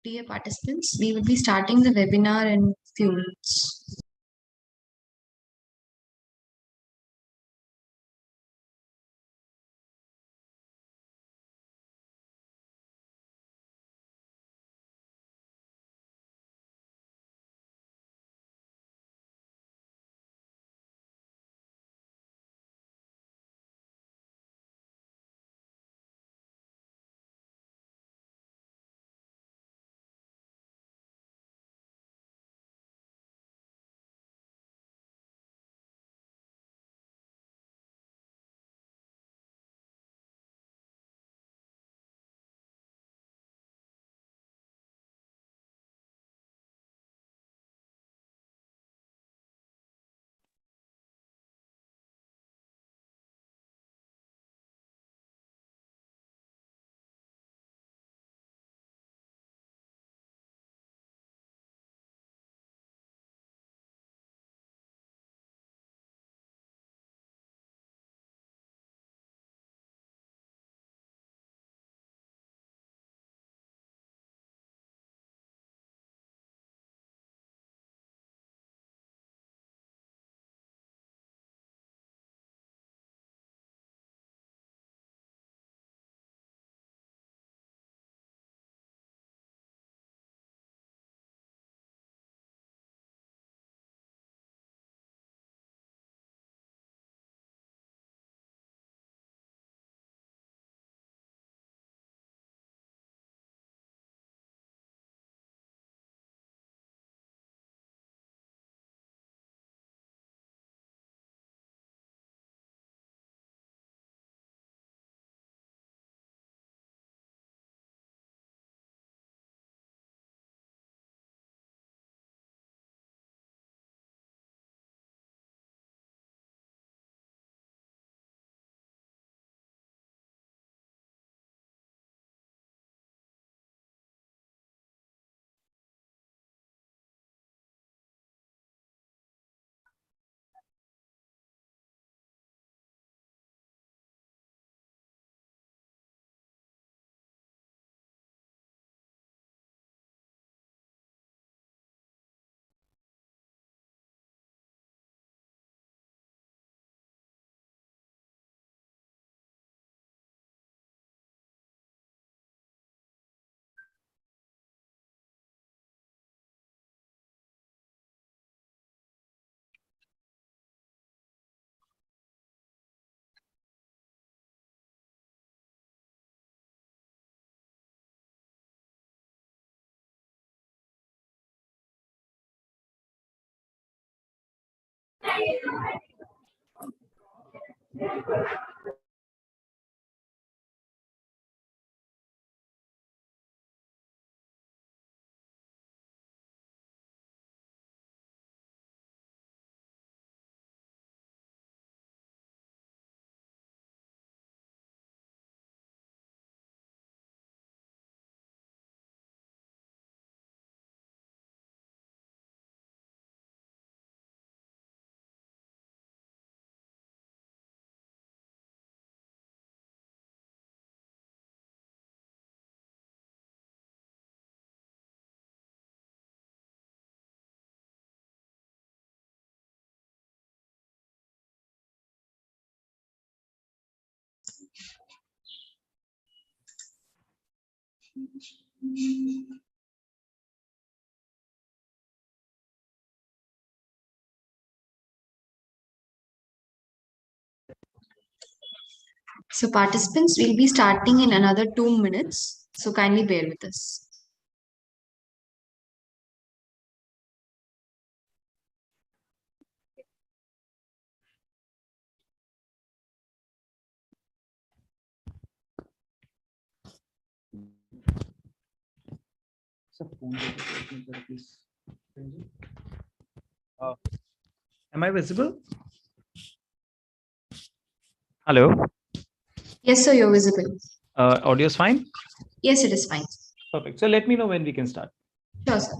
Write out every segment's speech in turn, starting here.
Dear participants, we will be starting the webinar in few minutes. So participants, we'll be starting in another 2 minutes. So kindly bear with us. Am I visible? Hello. Yes, sir, you're visible. Audio is fine? Yes, it is fine. Perfect. So let me know when we can start. Sure, sir.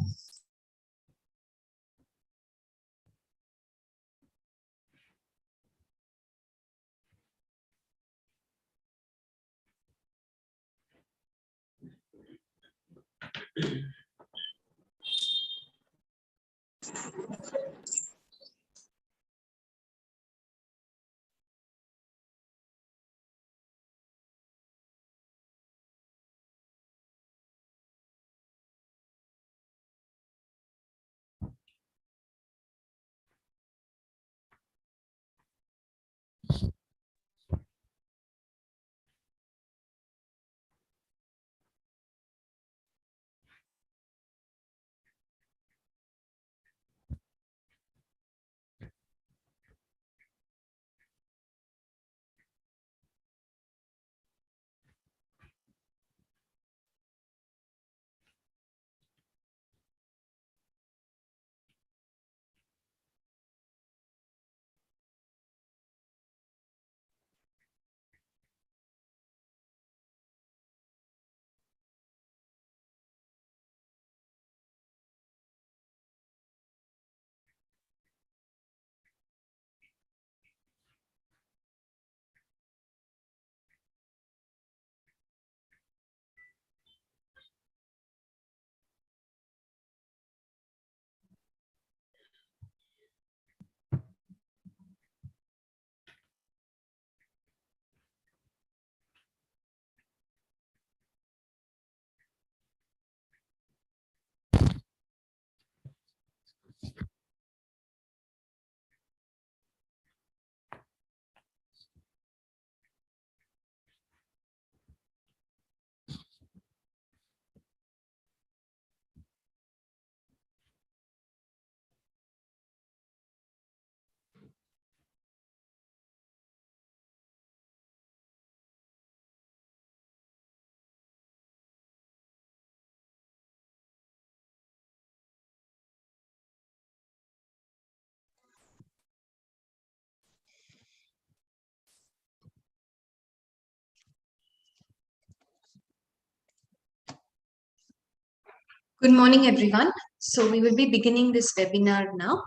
Good morning, everyone. So we will be beginning this webinar now.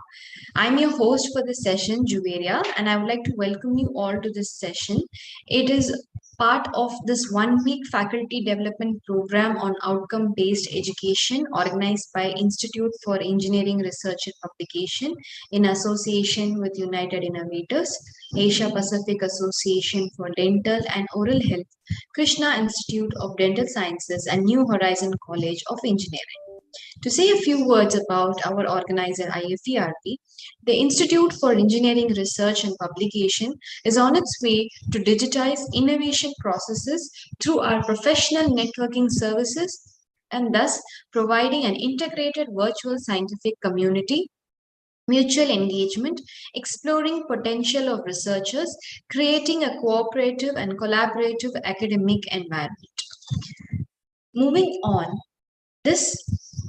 I'm your host for this session, Juwairiya, and I would like to welcome you all to this session. It is part of this one-week faculty development program on outcome-based education organized by Institute for Engineering Research and Publication in association with United Innovators, Asia Pacific Association for Dental and Oral Health, Krishna Institute of Dental Sciences, and New Horizon College of Engineering. To say a few words about our organizer IFERP, the Institute for Engineering Research and Publication is on its way to digitize innovation processes through our professional networking services and thus providing an integrated virtual scientific community, mutual engagement, exploring potential of researchers, creating a cooperative and collaborative academic environment. Moving on, this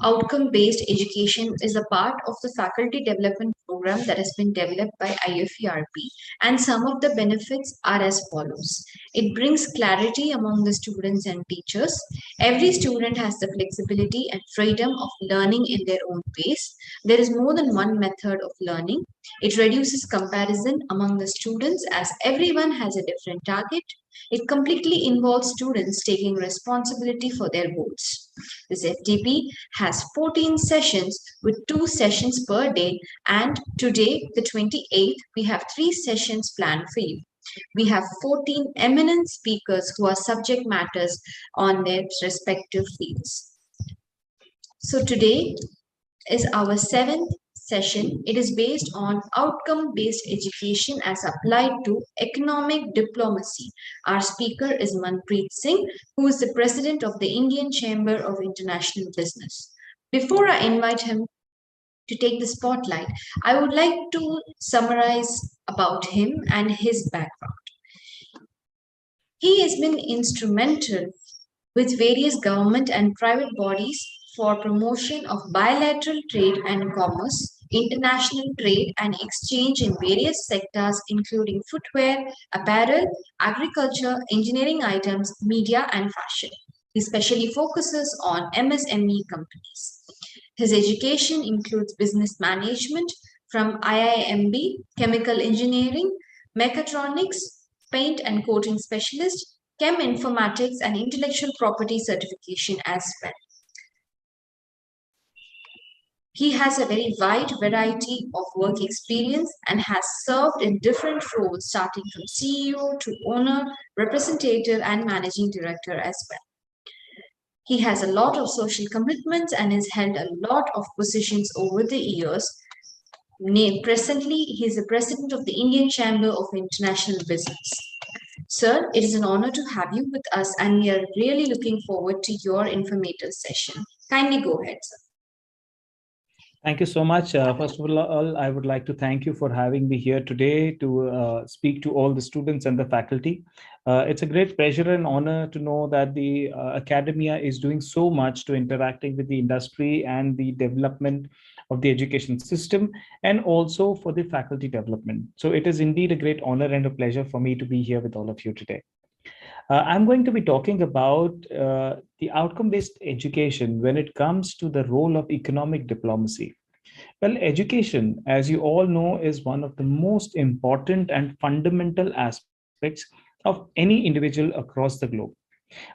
outcome-based education is a part of the faculty development program that has been developed by IFERP, and some of the benefits are as follows. It brings clarity among the students and teachers. Every student has the flexibility and freedom of learning in their own pace. There is more than one method of learning. It reduces comparison among the students as everyone has a different target. It completely involves students taking responsibility for their goals. This FTP has 14 sessions with 2 sessions per day, and today, the 28th, we have 3 sessions planned for you. We have 14 eminent speakers who are subject matters on their respective fields. So today is our 7th session. It is based on outcome-based education as applied to economic diplomacy. Our speaker is Manpreet Singh, who is the president of the Indian Chamber of International Business. Before I invite him to take the spotlight, I would like to summarize about him and his background. He has been instrumental with various government and private bodies for promotion of bilateral trade and commerce, international trade and exchange in various sectors including footwear, apparel, agriculture, engineering items, media and fashion. He specially focuses on MSME companies. His education includes business management from IIMB, chemical engineering, mechatronics, paint and coating specialist, chem informatics and intellectual property certification as well. He has a very wide variety of work experience and has served in different roles, starting from CEO to owner, representative, and managing director as well. He has a lot of social commitments and has held a lot of positions over the years. Presently, he is the president of the Indian Chamber of International Business. Sir, it is an honor to have you with us, and we are really looking forward to your informative session. Kindly go ahead, sir. Thank you so much. First of all, I would like to thank you for having me here today to speak to all the students and the faculty. It's a great pleasure and honor to know that the academia is doing so much to interacting with the industry and the development of the education system, and also for the faculty development. So it is indeed a great honor and a pleasure for me to be here with all of you today. I'm going to be talking about the outcome-based education when it comes to the role of economic diplomacy. Well, education, as you all know, is one of the most important and fundamental aspects of any individual across the globe.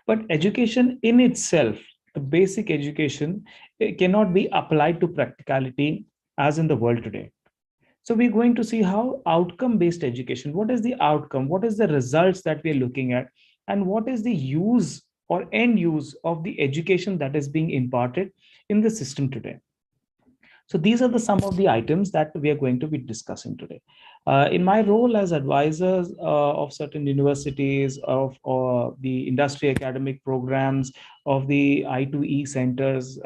But education in itself, the basic education, cannot be applied to practicality as in the world today. So we're going to see how outcome-based education, what is the outcome, what is the results that we're looking at, and what is the use or end use of the education that is being imparted in the system today. So these are some of the items that we are going to be discussing today. In my role as advisors of certain universities, of the industry academic programs, of the I2E centers,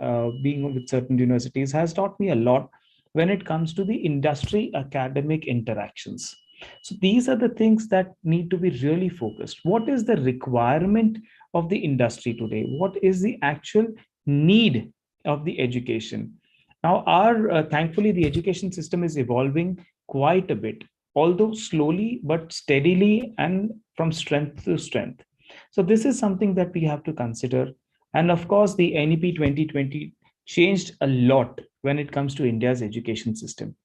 being with certain universities has taught me a lot when it comes to the industry academic interactions. So these are the things that need to be really focused. What is the requirement of the industry today? What is the actual need of the education? Now, thankfully, the education system is evolving quite a bit, although slowly but steadily and from strength to strength. So this is something that we have to consider. And of course, the NEP 2020 changed a lot when it comes to India's education system.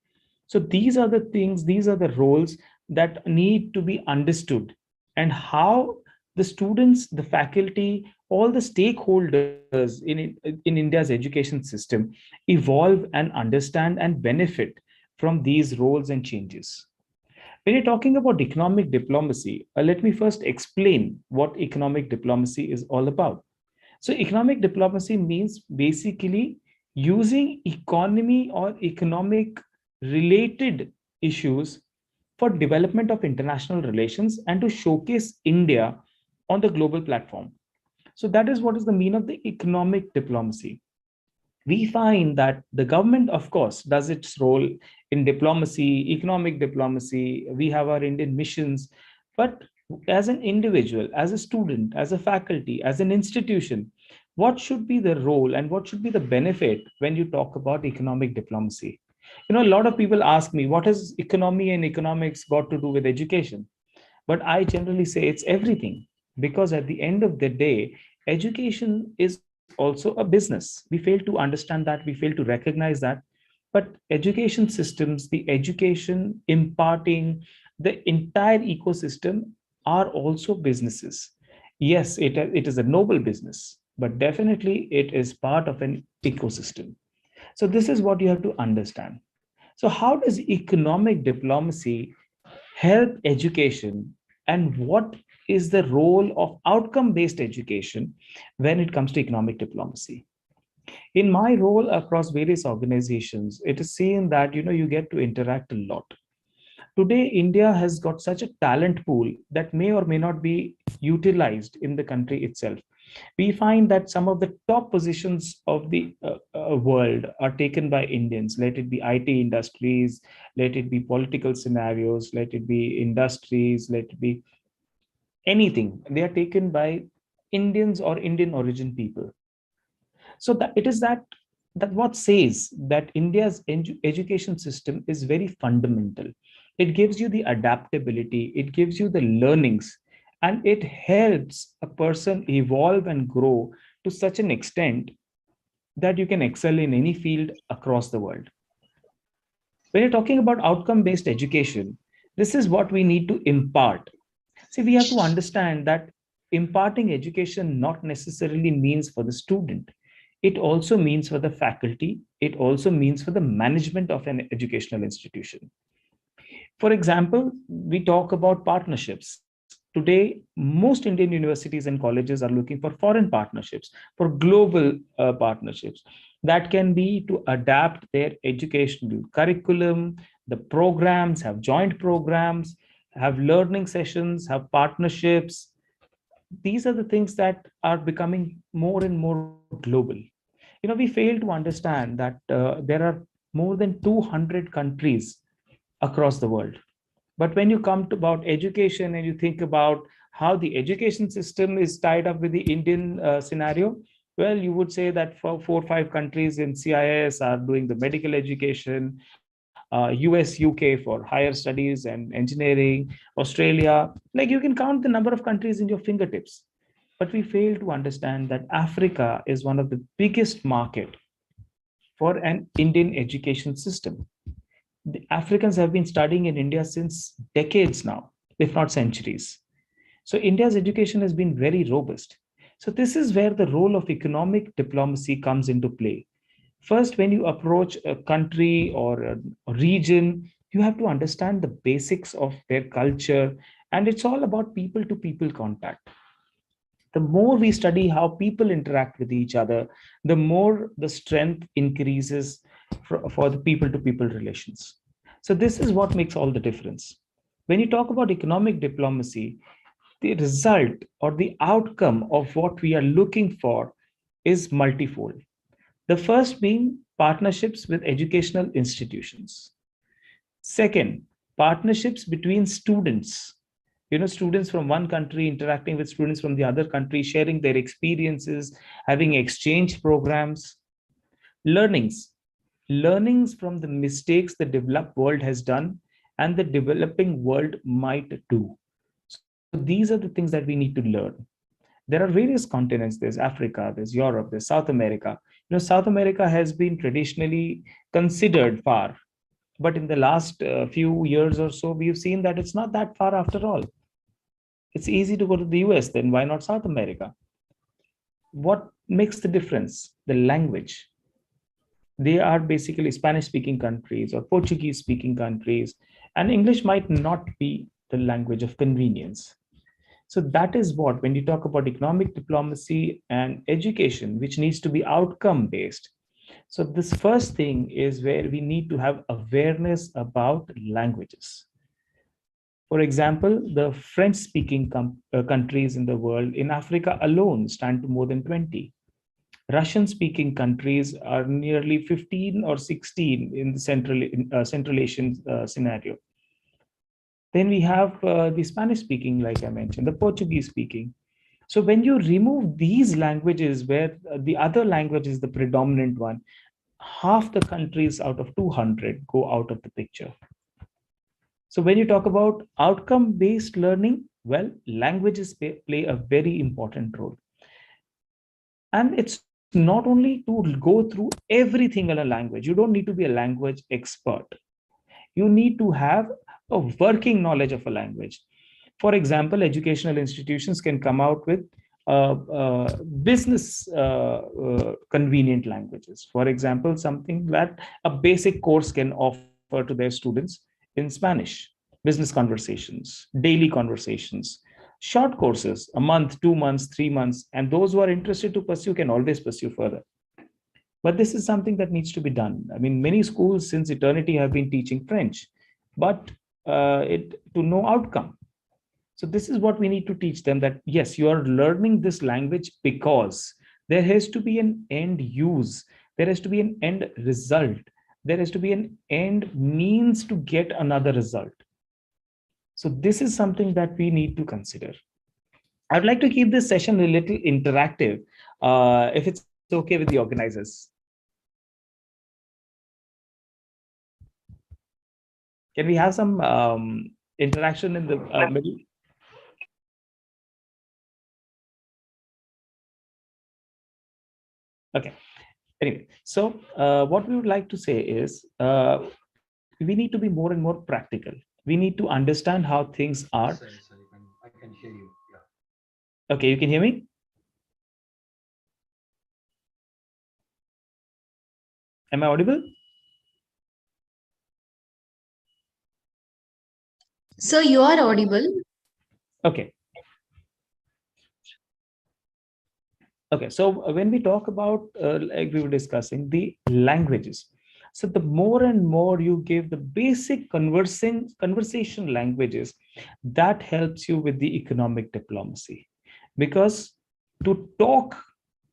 So these are the things, these are the roles that need to be understood, and how the students, the faculty, all the stakeholders in India's education system evolve and understand and benefit from these roles and changes. When you're talking about economic diplomacy, let me first explain what economic diplomacy is all about. So economic diplomacy means basically using economy or economic related issues for development of international relations and to showcase India on the global platform. So that is what is the mean of the economic diplomacy. We find that the government, of course, does its role in diplomacy, economic diplomacy. We have our Indian missions, but as an individual, as a student, as a faculty, as an institution, what should be the role and what should be the benefit when you talk about economic diplomacy? You know, a lot of people ask me, what has economy and economics got to do with education? But I generally say it's everything, because at the end of the day, education is also a business. We fail to understand that, we fail to recognize that. But education systems, the education imparting, the entire ecosystem are also businesses. Yes, it is a noble business, but definitely it is part of an ecosystem. So this is what you have to understand. So how does economic diplomacy help education, and what is the role of outcome-based education when it comes to economic diplomacy? In my role across various organizations, it is seen that you get to interact a lot. Today, India has got such a talent pool that may or may not be utilized in the country itself. We find that some of the top positions of the world are taken by Indians, let it be IT industries, let it be political scenarios, let it be industries, let it be anything. They are taken by Indians or Indian origin people. So that it is that what says that India's education system is very fundamental. It gives you the adaptability, it gives you the learnings, and it helps a person evolve and grow to such an extent that you can excel in any field across the world. When you're talking about outcome-based education, this is what we need to impart. See, we have to understand that imparting education not necessarily means for the student. It also means for the faculty, it also means for the management of an educational institution. For example, we talk about partnerships. Today, most Indian universities and colleges are looking for foreign partnerships, for global partnerships. That can be to adapt their educational curriculum, the programs, have joint programs, have learning sessions, have partnerships. These are the things that are becoming more and more global. We fail to understand that there are more than 200 countries across the world. But when you come to about education and you think about how the education system is tied up with the Indian scenario, well, you would say that for 4 or 5 countries in CIS are doing the medical education, US, UK for higher studies and engineering, Australia. Like, you can count the number of countries in your fingertips. But we fail to understand that Africa is one of the biggest market for an Indian education system. The Africans have been studying in India since decades now, if not centuries. So India's education has been very robust. So this is where the role of economic diplomacy comes into play. First, when you approach a country or a region, you have to understand the basics of their culture, and it's all about people to people contact. The more we study how people interact with each other, the more the strength increases for the people to people relations. So, this is what makes all the difference. When you talk about economic diplomacy, the result or the outcome of what we are looking for is multifold. The first being partnerships with educational institutions. Second, partnerships between students. Students from one country interacting with students from the other country, sharing their experiences, having exchange programs. Learnings from the mistakes the developed world has done and the developing world might do. So these are the things that we need to learn. There are various continents. There's Africa, there's Europe, there's South America. South America has been traditionally considered far, but in the last few years or so, we've seen that it's not that far after all. It's easy to go to the US, then why not South America? What makes the difference? The language. They are basically Spanish speaking countries or Portuguese speaking countries, and English might not be the language of convenience. So that is what, when you talk about economic diplomacy and education, which needs to be outcome based. So this first thing is where we need to have awareness about languages. For example, the French-speaking countries in the world, in Africa alone, stand to more than 20. Russian-speaking countries are nearly 15 or 16 in the Central Asian scenario. Then we have the Spanish-speaking, like I mentioned, the Portuguese-speaking. So when you remove these languages, where the other language is the predominant one, half the countries out of 200 go out of the picture. So when you talk about outcome-based learning, well, languages play a very important role. And it's not only to go through everything in a language. You don't need to be a language expert. You need to have a working knowledge of a language. For example, educational institutions can come out with business convenient languages. For example, something that a basic course can offer to their students in Spanish, business conversations, daily conversations, short courses, a month, 2 months, 3 months, and those who are interested to pursue can always pursue further. But this is something that needs to be done. I mean, many schools since eternity have been teaching French, but to no outcome. So this is what we need to teach them, that yes, you are learning this language because there has to be an end use. There has to be an end result. There has to be an end means to get another result. So this is something that we need to consider. I'd like to keep this session a little interactive, if it's okay with the organizers. Can we have some interaction in the middle? Okay. Anyway, so what we would like to say is we need to be more and more practical. We need to understand how things are. Sorry, I can hear you. Yeah. Okay, you can hear me? Am I audible? Sir, you are audible. Okay. Okay, so when we talk about, like we were discussing, the languages, so the more and more you give the basic conversation languages, that helps you with the economic diplomacy. Because to talk,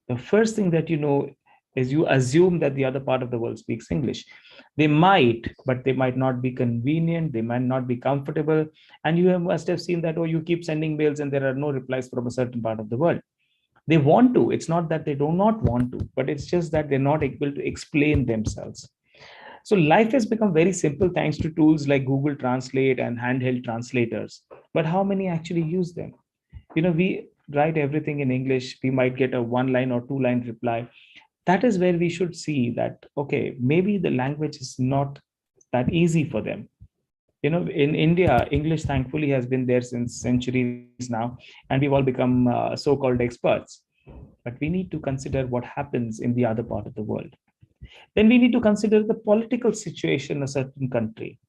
the first thing that you know is you assume that the other part of the world speaks English. They might, but they might not be convenient, they might not be comfortable. And must have seen that, oh, you keep sending mails and there are no replies from a certain part of the world. They want to, it's not that they do not want to, but it's just that they're not able to explain themselves. So life has become very simple thanks to tools like Google Translate and handheld translators, but how many actually use them? We write everything in English, we might get a 1 line or 2 line reply. That is where we should see that, okay, maybe the language is not that easy for them. In India, English thankfully has been there since centuries now, and we've all become so-called experts. But we need to consider what happens in the other part of the world. Then we need to consider the political situation in a certain country.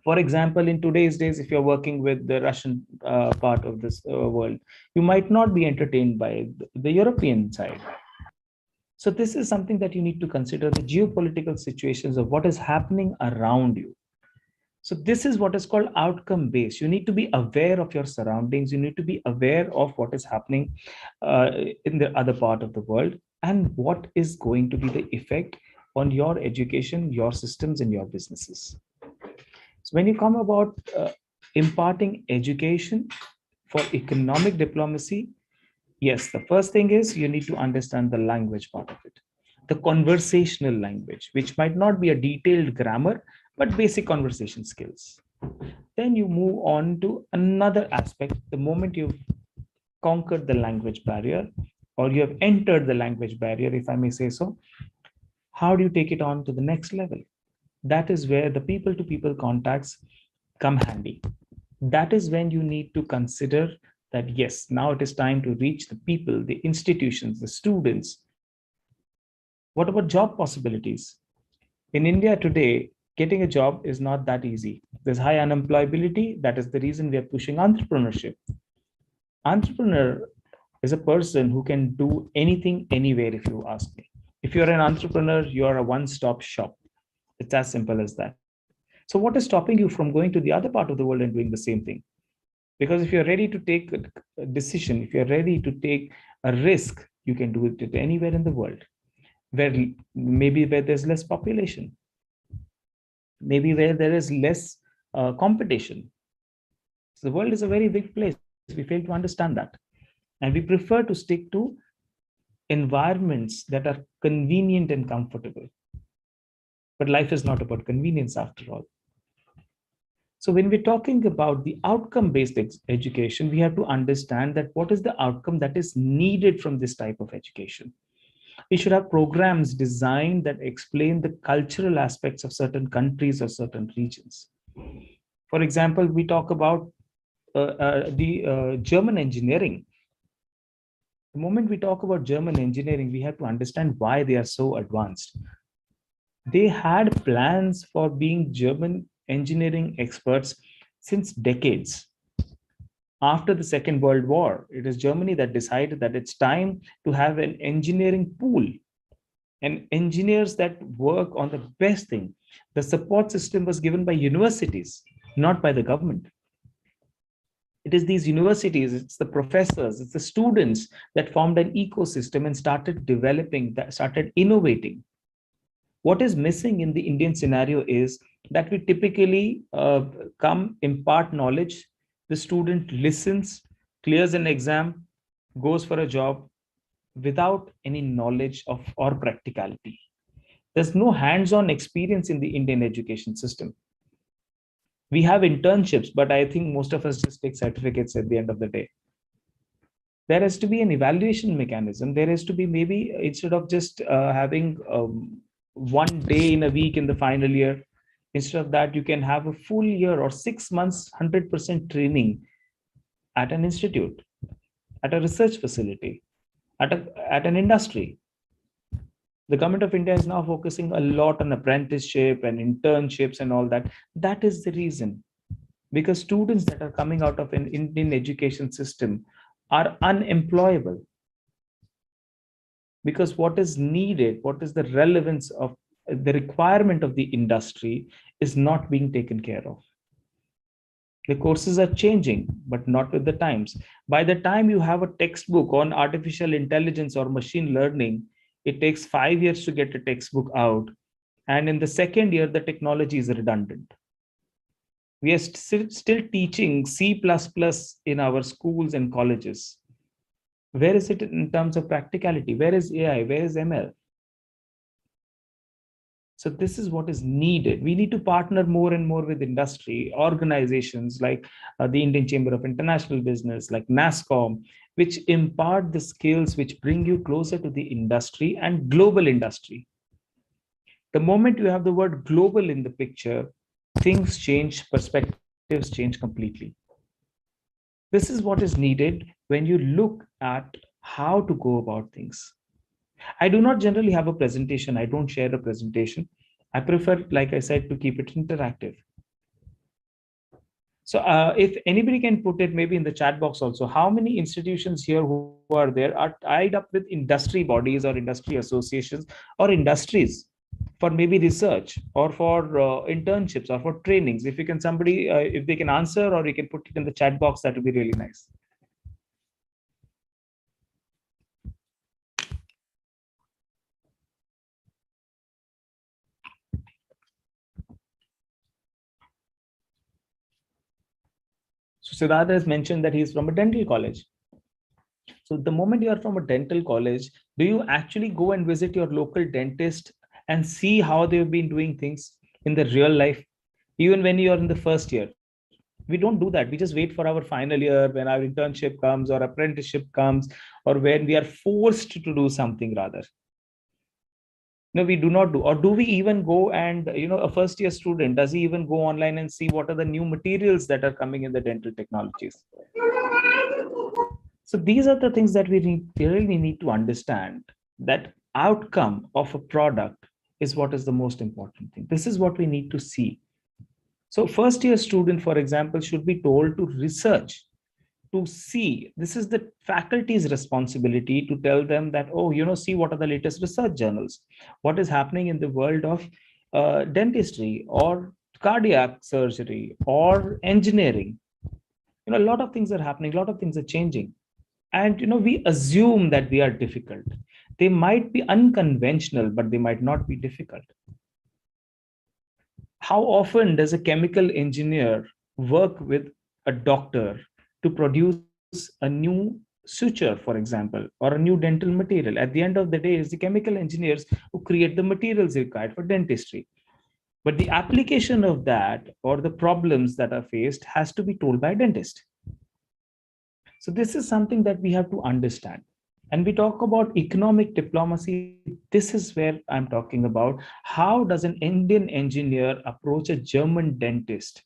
For example, in today's days, if you're working with the Russian part of this world, you might not be entertained by the European side. So this is something that you need to consider, the geopolitical situations of what is happening around you. So this is what is called outcome based. You need to be aware of your surroundings. You need to be aware of what is happening in the other part of the world, and what is going to be the effect on your education, your systems, and your businesses. So when you come about imparting education for economic diplomacy, yes, the first thing is you need to understand the language part of it, the conversational language, which might not be a detailed grammar, but basic conversation skills. Then you move on to another aspect. The moment you've conquered the language barrier, or you have entered the language barrier, if I may say so, how do you take it on to the next level? That is where the people to people contacts come handy. That is when you need to consider that, yes, now it is time to reach the people, the institutions, the students. What about job possibilities? In India today, getting a job is not that easy. There's high unemployability. That is the reason we are pushing entrepreneurship. Entrepreneur is a person who can do anything, anywhere, if you ask me. If you're an entrepreneur, you're a one-stop shop. It's as simple as that. So what is stopping you from going to the other part of the world and doing the same thing? Because if you're ready to take a decision, if you're ready to take a risk, you can do it anywhere in the world, where maybe where there's less population, maybe where there is less competition. So the world is a very big place. We fail to understand that. And we prefer to stick to environments that are convenient and comfortable. But life is not about convenience after all. So when we're talking about the outcome-based education, we have to understand that what is the outcome that is needed from this type of education. We should have programs designed that explain the cultural aspects of certain countries or certain regions. For example, we talk about the German engineering. The moment we talk about German engineering, we have to understand why they are so advanced. They had plans for being German engineering experts since decades. After the Second World War, it is Germany that decided that it's time to have an engineering pool and engineers that work on the best thing. The support system was given by universities, not by the government. It is these universities, it's the professors, it's the students that formed an ecosystem and started developing, that started innovating. What is missing in the Indian scenario is that we typically come, impart knowledge, the student listens, clears an exam, goes for a job without any knowledge of or practicality. There's no hands-on experience in the Indian education system. We have internships, but I think most of us just take certificates at the end of the day. There has to be an evaluation mechanism. There has to be, maybe instead of just having 1 day in a week in the final year, instead of that, you can have a full year or 6 months, 100% training at an institute, at a research facility, at an industry. The government of India is now focusing a lot on apprenticeship and internships and all that. That is the reason, because students that are coming out of an Indian education system are unemployable. Because what is needed, what is the relevance of the requirement of the industry is not being taken care of. The courses are changing, but not with the times. By the time you have a textbook on artificial intelligence or machine learning, it takes 5 years to get a textbook out. And in the second year, the technology is redundant. We are still teaching C++ in our schools and colleges. Where is it in terms of practicality? Where is AI? Where is ML? So this is what is needed. We need to partner more and more with industry organizations like the Indian Chamber of International Business, like NASSCOM, which impart the skills which bring you closer to the industry and global industry. The moment you have the word global in the picture, things change, perspectives change completely. This is what is needed when you look at how to go about things. I do not generally have a presentation. I don't share a presentation. I prefer, like I said, to keep it interactive. So if anybody can put it maybe in the chat box also, how many institutions here who are there are tied up with industry bodies or industry associations or industries for maybe research or for internships or for trainings? If you can, somebody, if they can answer, or you can put it in the chat box, that would be really nice. So Siddhartha has mentioned that he's from a dental college. So the moment you are from a dental college, do you actually go and visit your local dentist and see how they've been doing things in the real life? Even when you are in the first year, we don't do that. We just wait for our final year when our internship comes or apprenticeship comes, or when we are forced to do something rather. No, we do not do. Or do we even go and, a first year student, does he even go online and see what are the new materials that are coming in the dental technologies? So these are the things that we really need to understand, that outcome of a product is what is the most important thing. This is what we need to see. So first year student, for example, should be told to research, to see. This is the faculty's responsibility to tell them that, oh, see what are the latest research journals, what is happening in the world of dentistry or cardiac surgery or engineering. A lot of things are happening, a lot of things are changing. And we assume that they are difficult. They might be unconventional, but they might not be difficult. How often does a chemical engineer work with a doctor to produce a new suture, for example, or a new dental material? At the end of the day, it's the chemical engineers who create the materials required for dentistry. But the application of that or the problems that are faced has to be told by a dentist. So this is something that we have to understand. And we talk about economic diplomacy. This is where I'm talking about. How does an Indian engineer approach a German dentist?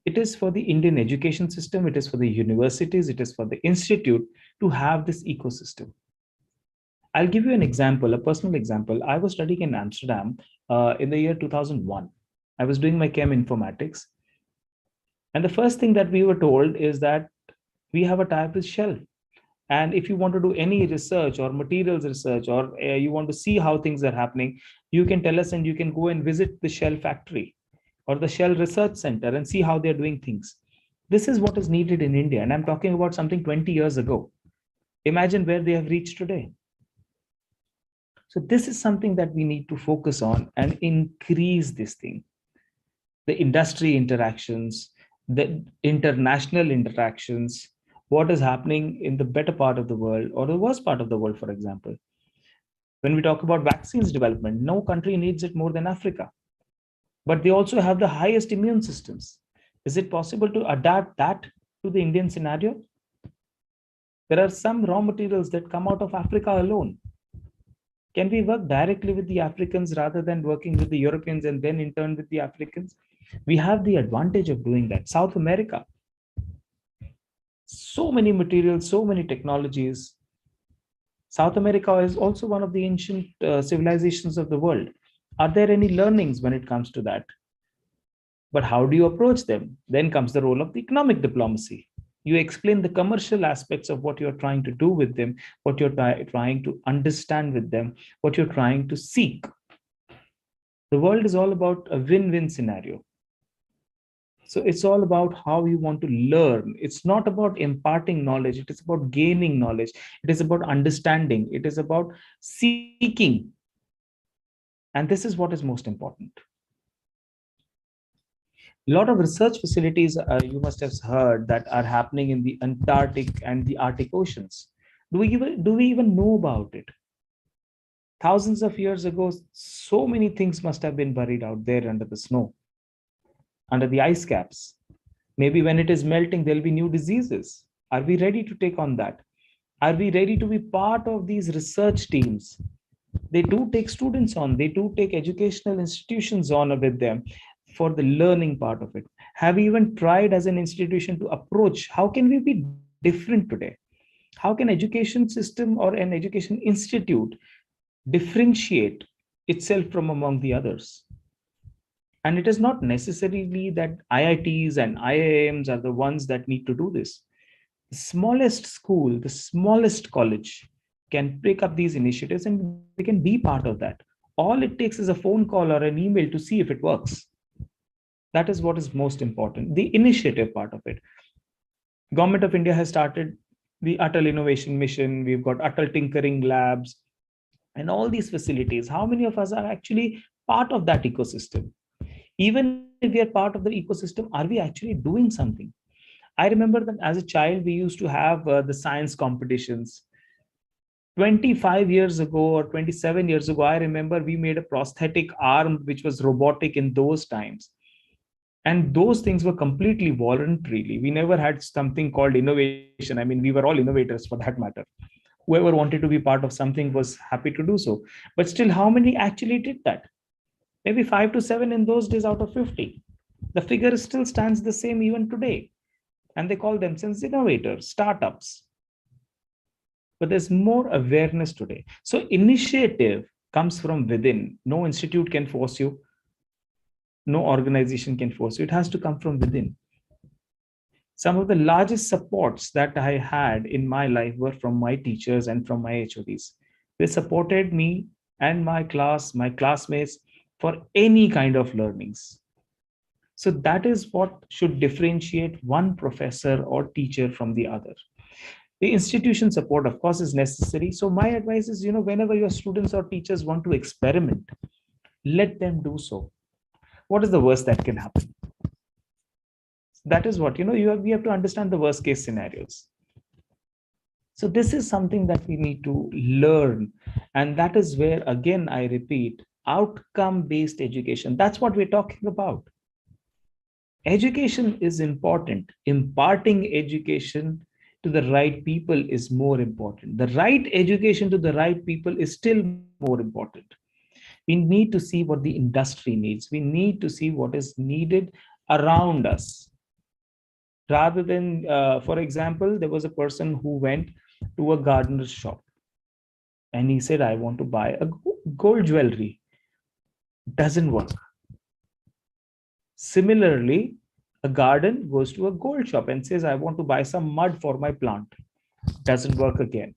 It is for the Indian education system, it is for the universities, it is for the institute to have this ecosystem. I'll give you an example, a personal example. I was studying in Amsterdam in the year 2001. I was doing my chem informatics. And the first thing that we were told is that we have a tie-up with Shell. And if you want to do any research or materials research, or you want to see how things are happening, you can tell us and you can go and visit the Shell factory or the Shell Research Center and see how they're doing things. This is what is needed in India. And I'm talking about something 20 years ago. Imagine where they have reached today. So this is something that we need to focus on and increase this thing. The industry interactions, the international interactions, what is happening in the better part of the world or the worst part of the world, for example. When we talk about vaccines development, no country needs it more than Africa. But they also have the highest immune systems. Is it possible to adapt that to the Indian scenario? There are some raw materials that come out of Africa alone. Can we work directly with the Africans rather than working with the Europeans and then in turn with the Africans? We have the advantage of doing that. South America, so many materials, so many technologies. South America is also one of the ancient civilizations of the world. Are there any learnings when it comes to that? But how do you approach them? Then comes the role of the economic diplomacy. You explain the commercial aspects of what you're trying to do with them, what you're trying to understand with them, what you're trying to seek. The world is all about a win-win scenario. So it's all about how you want to learn. It's not about imparting knowledge. It is about gaining knowledge. It is about understanding. It is about seeking. And this is what is most important. A lot of research facilities, you must have heard, that are happening in the Antarctic and the Arctic Oceans. Do we even know about it? Thousands of years ago, so many things must have been buried out there under the snow, under the ice caps. Maybe when it is melting, there'll be new diseases. Are we ready to take on that? Are we ready to be part of these research teams? They do take students on, they do take educational institutions on with them for the learning part of it. Have we even tried as an institution to approach, how can we be different today? How can education system or an education institute differentiate itself from among the others? And it is not necessarily that IITs and IIMs are the ones that need to do this. The smallest school, the smallest college can pick up these initiatives and they can be part of that. All it takes is a phone call or an email to see if it works. That is what is most important, the initiative part of it. Government of India has started the Atal Innovation Mission. We've got Atal Tinkering Labs and all these facilities. How many of us are actually part of that ecosystem? Even if we are part of the ecosystem, are we actually doing something? I remember that as a child, we used to have the science competitions. 25 years ago or 27 years ago, I remember we made a prosthetic arm, which was robotic in those times. And those things were completely voluntarily. We never had something called innovation. I mean, we were all innovators for that matter. Whoever wanted to be part of something was happy to do so. But still, how many actually did that? Maybe 5 to 7 in those days out of 50. The figure still stands the same even today. And they call themselves innovators, startups. But there's more awareness today. So initiative comes from within. No institute can force you. No organization can force you. It has to come from within. Some of the largest supports that I had in my life were from my teachers and from my HODs. They supported me and my class, my classmates, for any kind of learnings. So that is what should differentiate one professor or teacher from the other. The institution support, of course, is necessary. So my advice is, whenever your students or teachers want to experiment, let them do so. What is the worst that can happen? That is what, we have to understand the worst case scenarios. So this is something that we need to learn. And that is where, again, I repeat, outcome-based education. That's what we're talking about. Education is important. Imparting education to the right people is more important. The right education to the right people is still more important. We need to see what the industry needs. We need to see what is needed around us. Rather than, for example, there was a person who went to a gardener's shop and he said, I want to buy a gold jewelry. Doesn't work. Similarly, a garden goes to a gold shop and says, I want to buy some mud for my plant. Doesn't work again.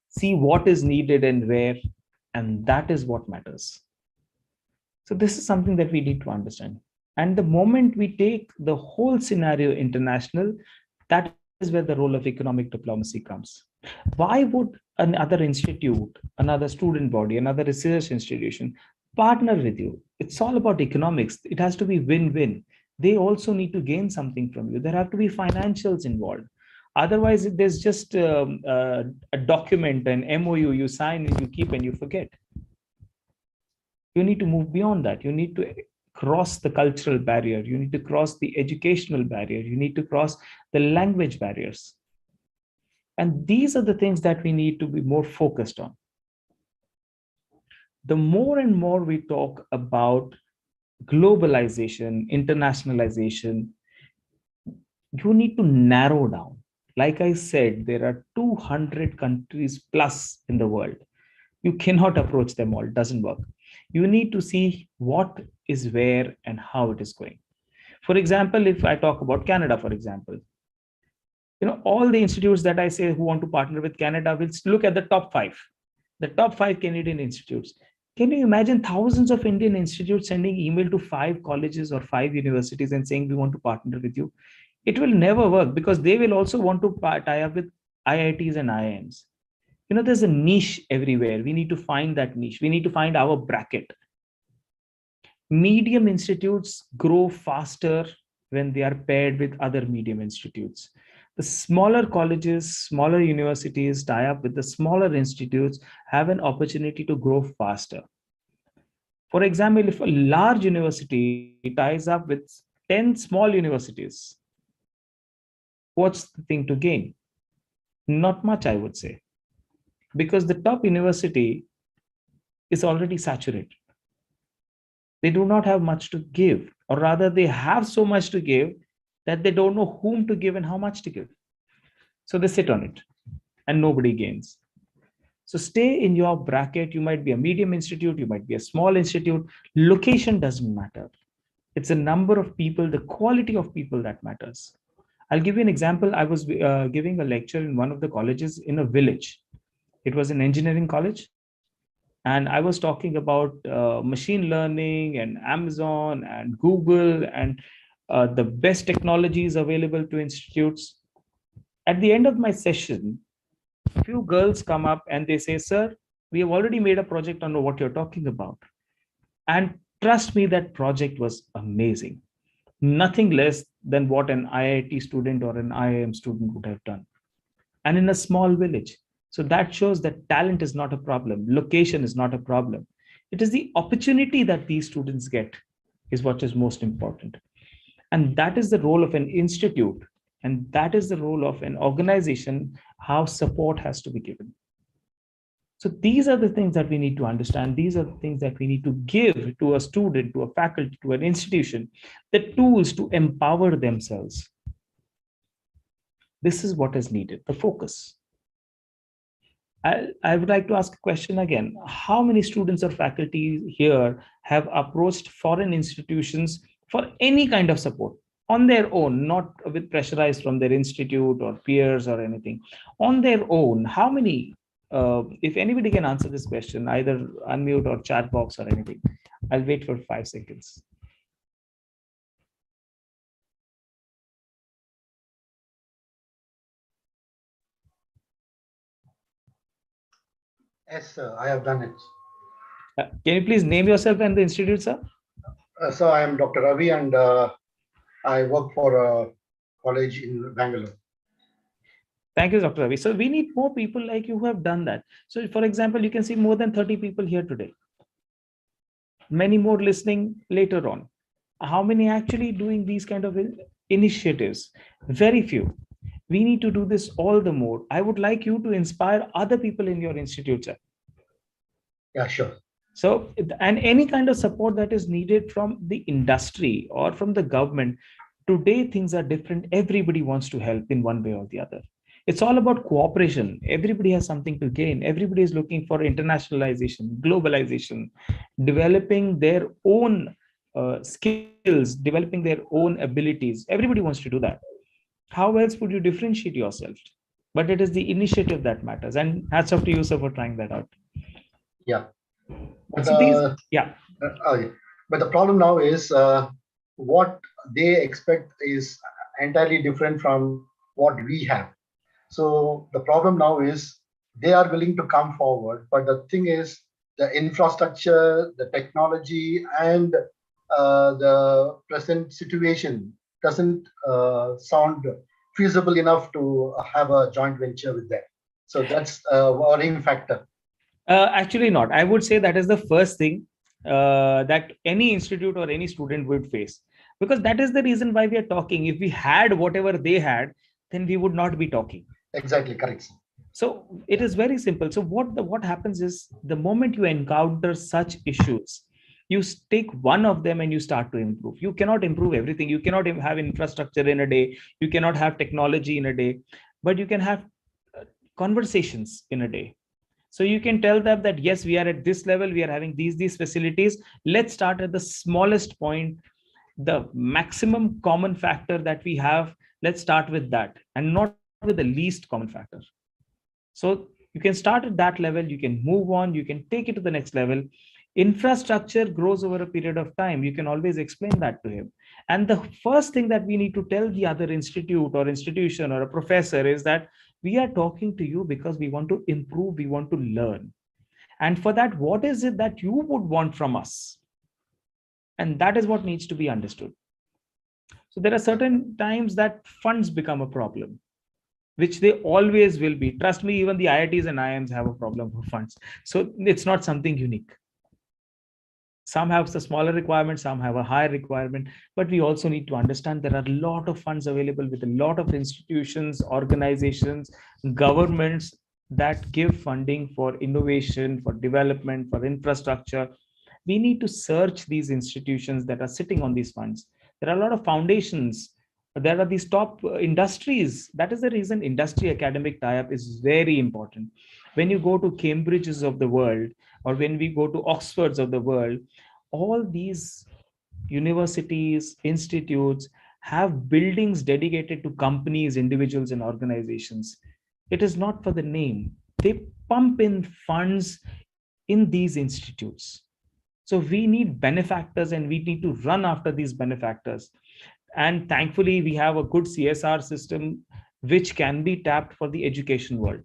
See what is needed and where, and that is what matters. So this is something that we need to understand. And the moment we take the whole scenario international, that is where the role of economic diplomacy comes. Why would another institute, another student body, another research institution partner with you? It's all about economics. It has to be win-win. They also need to gain something from you. There have to be financials involved. Otherwise, there's just a document, an MOU you sign and you keep and you forget. You need to move beyond that. You need to cross the cultural barrier. You need to cross the educational barrier. You need to cross the language barriers. And these are the things that we need to be more focused on. The more and more we talk about globalization, internationalization, you need to narrow down. Like I said, there are 200 countries plus in the world. You cannot approach them all. It doesn't work. You need to see what is where and how it is going. For example, if I talk about Canada, for example, all the institutes that I say who want to partner with Canada will look at the top five Canadian institutes. Can you imagine thousands of Indian institutes sending email to 5 colleges or 5 universities and saying we want to partner with you? It will never work because they will also want to tie up with IITs and IIMs. There's a niche everywhere. We need to find that niche. We need to find our bracket. Medium institutes grow faster when they are paired with other medium institutes. The smaller colleges, smaller universities tie up with the smaller institutes, have an opportunity to grow faster. For example, if a large university ties up with 10 small universities, what's the thing to gain? Not much, I would say, because the top university is already saturated. They do not have much to give, or rather they have so much to give that they don't know whom to give and how much to give. So they sit on it and nobody gains. So stay in your bracket. You might be a medium institute, you might be a small institute. Location doesn't matter. It's the number of people, the quality of people that matters. I'll give you an example. I was giving a lecture in one of the colleges in a village. It was an engineering college. And I was talking about machine learning and Amazon and Google and the best technologies available to institutes. At the end of my session, a few girls come up and they say, sir, we have already made a project on what you're talking about. And trust me, that project was amazing. Nothing less than what an IIT student or an IIM student would have done. And in a small village. So that shows that talent is not a problem. Location is not a problem. It is the opportunity that these students get is what is most important. And that is the role of an institute. And that is the role of an organization, how support has to be given. So these are the things that we need to understand. These are the things that we need to give to a student, to a faculty, to an institution, the tools to empower themselves. This is what is needed, the focus. I would like to ask a question again. How many students or faculty here have approached foreign institutions for any kind of support on their own, not with pressurized from their institute or peers or anything, on their own? How many, if anybody can answer this question, either unmute or chat box or anything, I'll wait for 5 seconds. Yes, sir, I have done it. Can you please name yourself and the institute, sir? So I am Dr. Ravi, and I work for a college in Bangalore. Thank you, Dr. Ravi. So we need more people like you who have done that. So for example, you can see more than 30 people here today. Many more listening later on. How many actually doing these kind of initiatives? Very few. We need to do this all the more. I would like you to inspire other people in your institute, sir. Yeah, sure. So, and any kind of support that is needed from the industry or from the government. Today, things are different. Everybody wants to help in one way or the other. It's all about cooperation. Everybody has something to gain. Everybody is looking for internationalization, globalization, developing their own skills, developing their own abilities. Everybody wants to do that. How else would you differentiate yourself? But it is the initiative that matters. And hats off to you, sir, for trying that out. Yeah. But, So yeah. But the problem now is what they expect is entirely different from what we have. So the problem now is they are willing to come forward, but the thing is the infrastructure, the technology, and the present situation doesn't sound feasible enough to have a joint venture with them. So that's a worrying factor. Actually not. I would say that is the first thing that any institute or any student would face, because that is the reason why we are talking. If we had whatever they had, then we would not be talking. Exactly, correct. So it is very simple. So what happens is the moment you encounter such issues, you take one of them and you start to improve. You cannot improve everything. You cannot have infrastructure in a day. You cannot have technology in a day. but you can have conversations in a day. So you can tell them that, yes, we are at this level, we are having these facilities. Let's start at the smallest point, the maximum common factor that we have. Let's start with that and not with the least common factor. So you can start at that level, you can move on, you can take it to the next level. Infrastructure grows over a period of time. You can always explain that to him. And the first thing that we need to tell the other institute or institution or a professor is that we are talking to you because we want to improve, we want to learn. And for that, what is it that you would want from us? And that is what needs to be understood. So there are certain times that funds become a problem, which they always will be. Trust me, even the IITs and IIMs have a problem for funds. So it's not something unique. Some have the smaller requirement, some have a higher requirement, but we also need to understand there are a lot of funds available with a lot of institutions, organizations, governments that give funding for innovation, for development, for infrastructure. We need to search these institutions that are sitting on these funds. There are a lot of foundations. There are these top industries. That is the reason industry academic tie-up is very important. When you go to Cambridges of the world, or when we go to Oxfords of the world, all these universities, institutes have buildings dedicated to companies, individuals, and organizations. It is not for the name. They pump in funds in these institutes. So we need benefactors and we need to run after these benefactors. And thankfully, we have a good CSR system which can be tapped for the education world,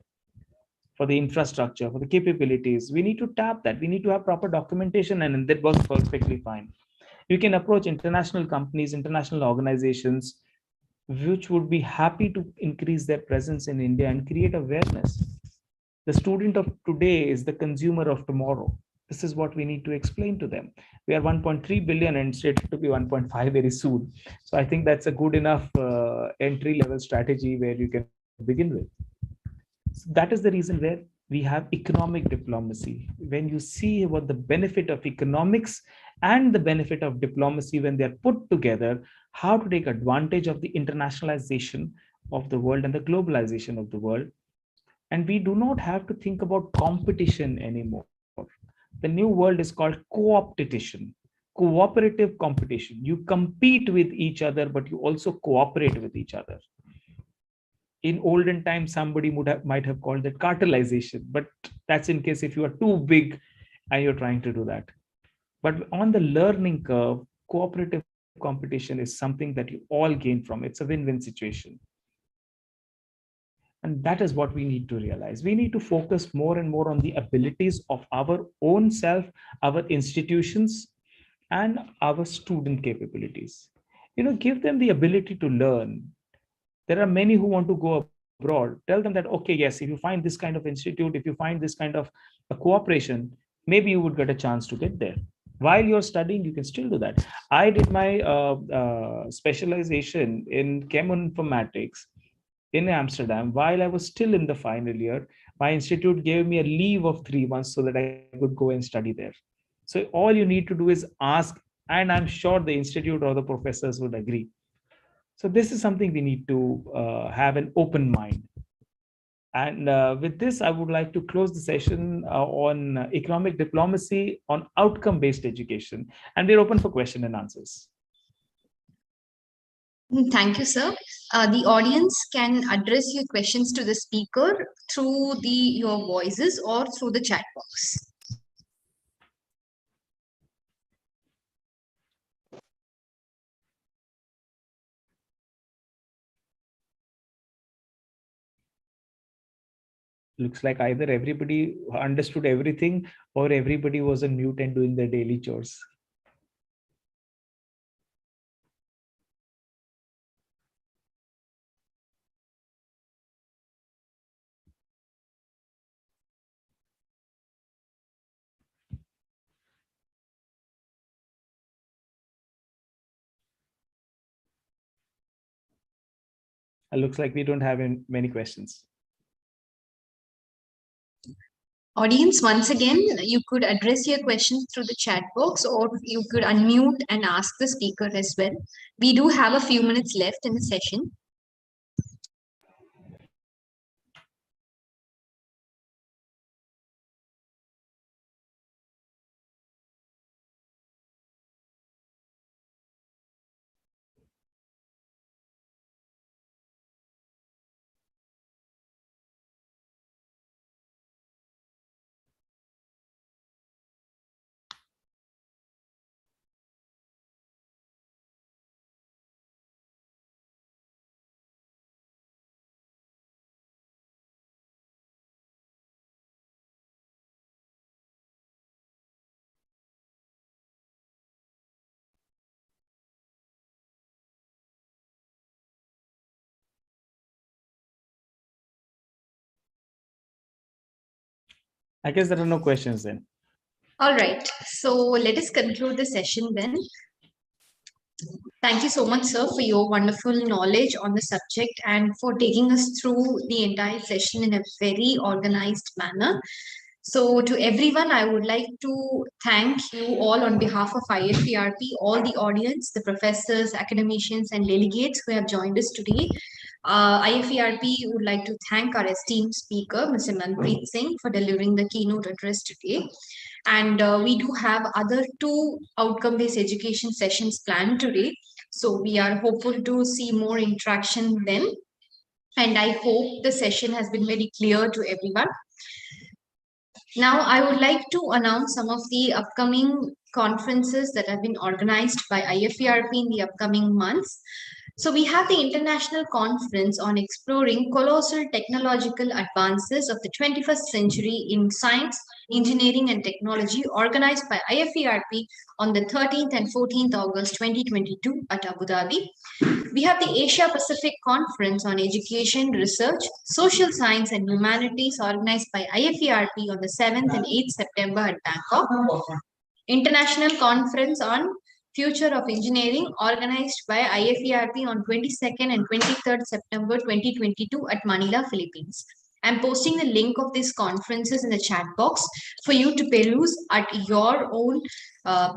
for the infrastructure, for the capabilities. We need to tap that. We need to have proper documentation, and that works perfectly fine. You can approach international companies, international organizations, which would be happy to increase their presence in India and create awareness. The student of today is the consumer of tomorrow. This is what we need to explain to them. We are 1.3 billion and slated to be 1.5 very soon. So I think that's a good enough entry level strategy where you can begin with. So that is the reason where we have economic diplomacy. When you see what the benefit of economics and the benefit of diplomacy, when they're put together, how to take advantage of the internationalization of the world and the globalization of the world. And we do not have to think about competition anymore. The new world is called co-opetition, cooperative competition. You compete with each other, but you also cooperate with each other. In olden times, somebody might have called that cartelization, but that's in case if you are too big and you're trying to do that. But on the learning curve, cooperative competition is something that you all gain from. It's a win-win situation. And that is what we need to realize. We need to focus more and more on the abilities of our own self, our institutions, and our student capabilities. Give them the ability to learn. There are many who want to go abroad. Tell them that, okay, yes, if you find this kind of institute, if you find this kind of a cooperation, maybe you would get a chance to get there. While you're studying, you can still do that. I did my specialization in cheminformatics in Amsterdam while I was still in the final year. My institute gave me a leave of 3 months so that I could go and study there. So all you need to do is ask, and I'm sure the institute or the professors would agree. So this is something we need to have an open mind. And with this, I would like to close the session on economic diplomacy on outcome-based education. And we're open for question and answers. Thank you, sir. The audience can address your questions to the speaker through your voices or through the chat box. Looks like either everybody understood everything or everybody was on mute and doing their daily chores. It looks like we don't have many questions. Audience, once again, you could address your questions through the chat box or you could unmute and ask the speaker as well. We do have a few minutes left in the session. I guess there are no questions then. All right. So let us conclude the session then. Thank you so much, sir, for your wonderful knowledge on the subject and for taking us through the entire session in a very organized manner. So to everyone, I would like to thank you all on behalf of IFERP, all the audience, the professors, academicians, and delegates who have joined us today. IFERP would like to thank our esteemed speaker, Mr. Manpreet Singh, for delivering the keynote address today. And we do have other 2 outcome-based education sessions planned today. So we are hopeful to see more interaction then. And I hope the session has been very clear to everyone. Now, I would like to announce some of the upcoming conferences that have been organized by IFERP in the upcoming months. So we have the International Conference on Exploring Colossal Technological Advances of the 21st Century in Science, Engineering and Technology, organized by IFERP on the 13th and 14th August 2022 at Abu Dhabi. We have the Asia Pacific Conference on Education, Research, Social Science and Humanities, organized by IFERP on the 7th and 8th September at Bangkok. International Conference on Future of Engineering, organized by IFERP on 22nd and 23rd September 2022 at Manila, Philippines. I'm posting the link of these conferences in the chat box for you to peruse at your own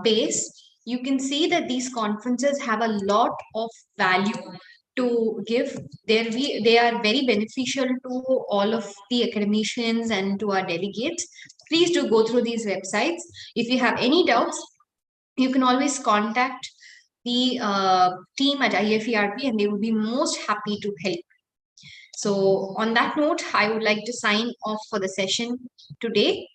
pace. You can see that these conferences have a lot of value to give. They are very beneficial to all of the academicians and to our delegates. Please do go through these websites. If you have any doubts, you can always contact the team at IFERP and they will be most happy to help. So on that note, I would like to sign off for the session today.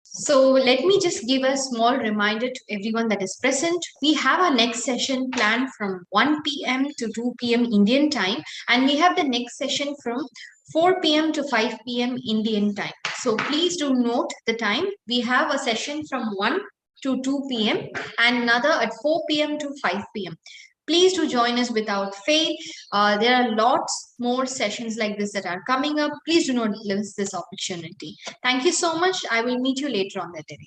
So let me just give a small reminder to everyone that is present. We have our next session planned from 1 p.m. to 2 p.m. Indian time, and we have the next session from 4 p.m. to 5 p.m. Indian time. So please do note the time. We have a session from 1 to 2 p.m. and another at 4 p.m. to 5 p.m. Please do join us without fail. There are lots more sessions like this that are coming up. Please do not miss this opportunity. Thank you so much. I will meet you later on that day.